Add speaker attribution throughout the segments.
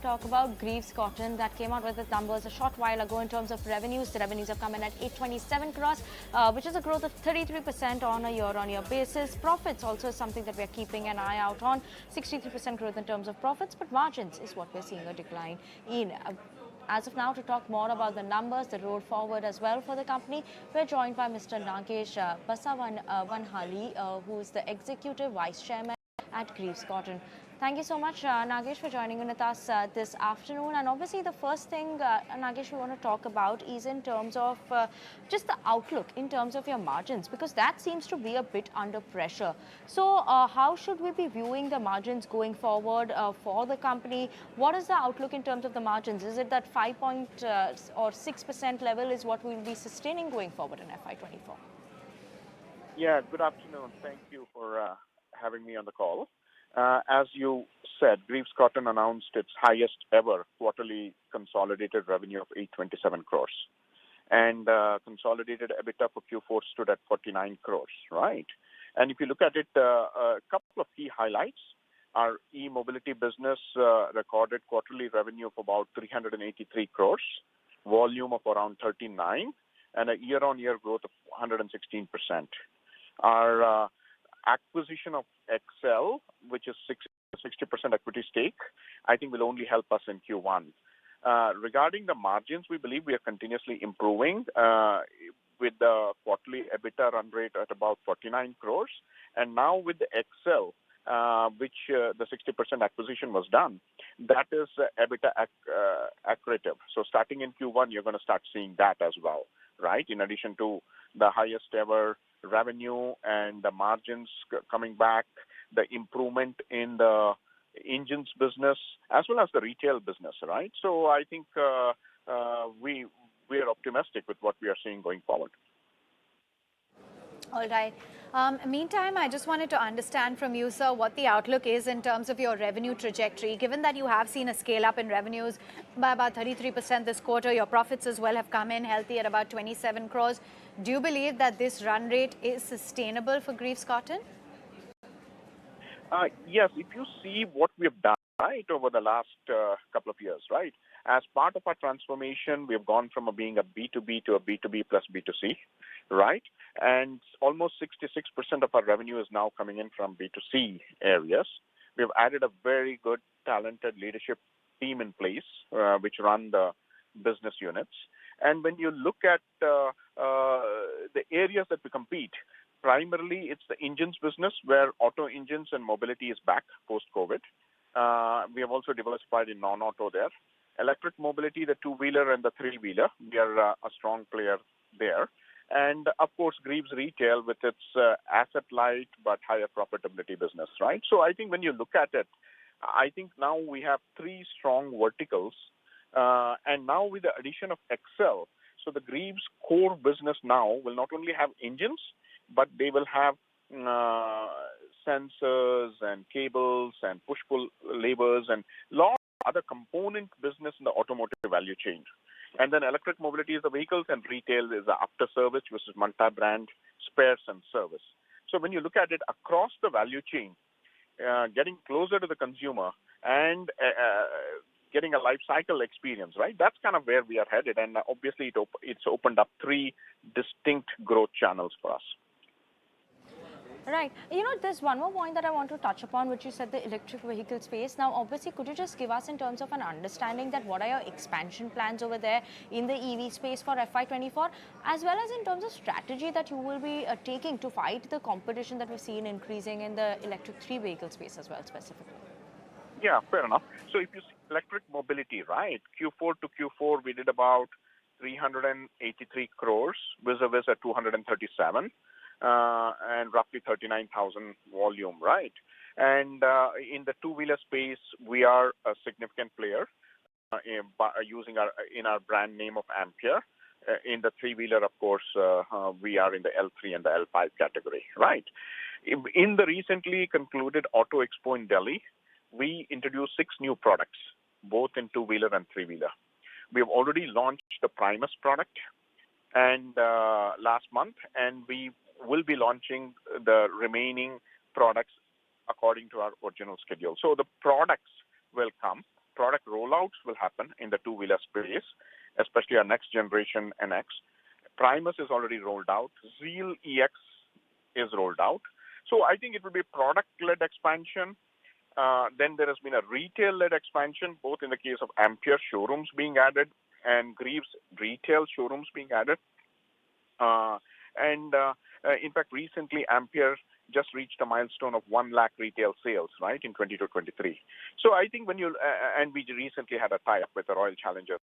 Speaker 1: talk about Greaves Cotton that came out with its numbers a short while ago in terms of revenues. The revenues have come in at 827 crores, which is a growth of 33% on a year-on-year basis. Profits also is something that we're keeping an eye out on. 63% growth in terms of profits, but margins is what we're seeing a decline in. As of now, to talk more about the numbers, the road forward as well for the company, we're joined by Mr. Nagesh Basavanhalli, who is the Executive Vice Chairman at Greaves Cotton. Thank you so much, Nagesh, for joining with us this afternoon. And obviously, the first thing, Nagesh, we want to talk about is in terms of just the outlook in terms of your margins, because that seems to be a bit under pressure. So how should we be viewing the margins going forward for the company? What is the outlook in terms of the margins? Is it that 5 or 6% level is what we'll be sustaining going forward in FY24?
Speaker 2: Yeah, good afternoon. Thank you for having me on the call. As you said, Greaves Cotton announced its highest ever quarterly consolidated revenue of 827 crores. And consolidated EBITDA for Q4 stood at 49 crores, right? And if you look at it, a couple of key highlights. Our e-mobility business recorded quarterly revenue of about 383 crores, volume of around 39, and a year-on-year growth of 116%. Our acquisition of Excel, which is 60% equity stake, I think will only help us in Q1. Regarding the margins, we believe we are continuously improving with the quarterly EBITDA run rate at about 49 crores. And now with the Excel, which the 60% acquisition was done, that is EBITDA accretive. So starting in Q1, you're going to start seeing that as well, right? In addition to the highest ever revenue and the margins coming back, the improvement in the engines business as well as the retail business, right? So I think we are optimistic with what we are seeing going forward.
Speaker 3: All right. Meantime, I just wanted to understand from you, sir, what the outlook is in terms of your revenue trajectory. Given that you have seen a scale up in revenues by about 33% this quarter, your profits as well have come in healthy at about 27 crores. Do you believe that this run rate is sustainable for Greaves Cotton?
Speaker 2: Yes, if you see what we have done, right, over the last couple of years, right? As part of our transformation, we have gone from being a B2B to a B2B plus B2C, right? And almost 66% of our revenue is now coming in from B2C areas. We have added a very good, talented leadership team in place, which run the business units. And when you look at the areas that we compete, primarily it's the engines business where auto engines and mobility is back post-COVID. We have also diversified in non-auto there. Electric mobility, the two-wheeler and the three-wheeler, we are a strong player there. And of course, Greaves Retail with its asset-light but higher profitability business, right? So I think when you look at it, I think now we have three strong verticals. And now with the addition of Excel, so the Greaves core business now will not only have engines, but they will have sensors and cables and push-pull levers and lot of other component business in the automotive value chain. And then electric mobility is the vehicles and retail is the after-service, which is multi-brand spares and service. So when you look at it across the value chain, getting closer to the consumer and getting a life cycle experience, right? That's kind of where we are headed. And obviously, it's opened up three distinct growth channels for us.
Speaker 1: Right. You know, there's one more point that I want to touch upon, which you said the electric vehicle space. Now, obviously, could you just give us in terms of an understanding that what are your expansion plans over there in the EV space for FY24, as well as in terms of strategy that you will be taking to fight the competition that we've seen increasing in the electric three-vehicle space as well, specifically?
Speaker 2: Yeah, fair enough. So if you see electric mobility, right, Q4 to Q4, we did about 383 crores, vis-a-vis at 237. And roughly 39,000 volume, right? And in the two-wheeler space, we are a significant player using our brand name of Ampere. In the three-wheeler, of course, we are in the L3 and the L5 category, right? In the recently concluded Auto Expo in Delhi, we introduced 6 new products, both in two-wheeler and three-wheeler. We have already launched the Primus product and last month, and we will be launching the remaining products according to our original schedule. So the products will come product rollouts will happen in the two-wheeler space, especially our next generation NX. Primus is already rolled out. Zeal EX is rolled out. So I think it will be product-led expansion. Then there has been a retail-led expansion, both in the case of Ampere showrooms being added and Greaves retail showrooms being added. In fact, recently Ampere just reached a milestone of 1 lakh retail sales, right, in 22-23. So I think when you, and we recently had a tie-up with the Royal Challenge as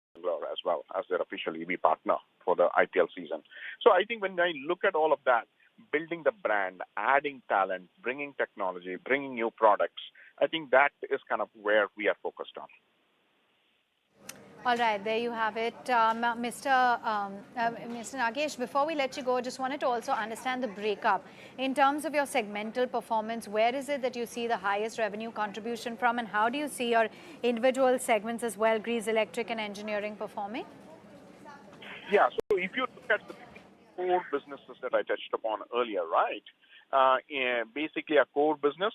Speaker 2: well as their official EV partner for the IPL season. So I think when I look at all of that, building the brand, adding talent, bringing technology, bringing new products, I think that is kind of where we are focused on.
Speaker 3: All right, there you have it. Mr. Nagesh, before we let you go, just wanted to also understand the breakup. In terms of your segmental performance, where is it that you see the highest revenue contribution from, and how do you see your individual segments as well, Greaves, Electric and Engineering, performing?
Speaker 2: Yeah, so if you look at the core businesses that I touched upon earlier, right, basically a core business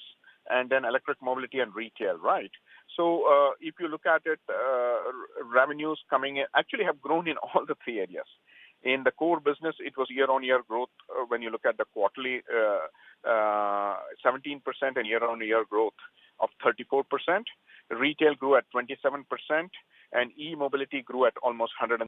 Speaker 2: and then electric mobility and retail, right? So if you look at it, revenues coming in actually have grown in all the three areas. In the core business, it was year-on-year growth. When you look at the quarterly, 17% and year-on-year growth of 34%. Retail grew at 27%, and e-mobility grew at almost 115%.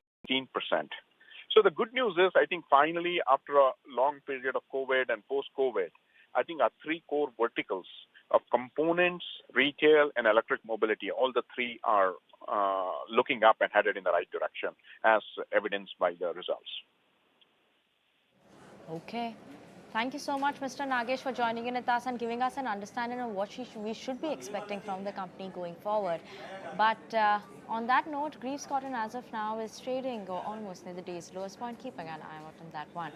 Speaker 2: So the good news is, I think finally, after a long period of COVID and post-COVID, I think our three core verticals of components, retail, and electric mobility, all the three are looking up and headed in the right direction, as evidenced by the results.
Speaker 1: Okay. Thank you so much, Mr. Nagesh, for joining in with us and giving us an understanding of what we should be expecting from the company going forward. But on that note, Greaves Cotton as of now is trading almost near the day's lowest point, keeping an eye out on that one.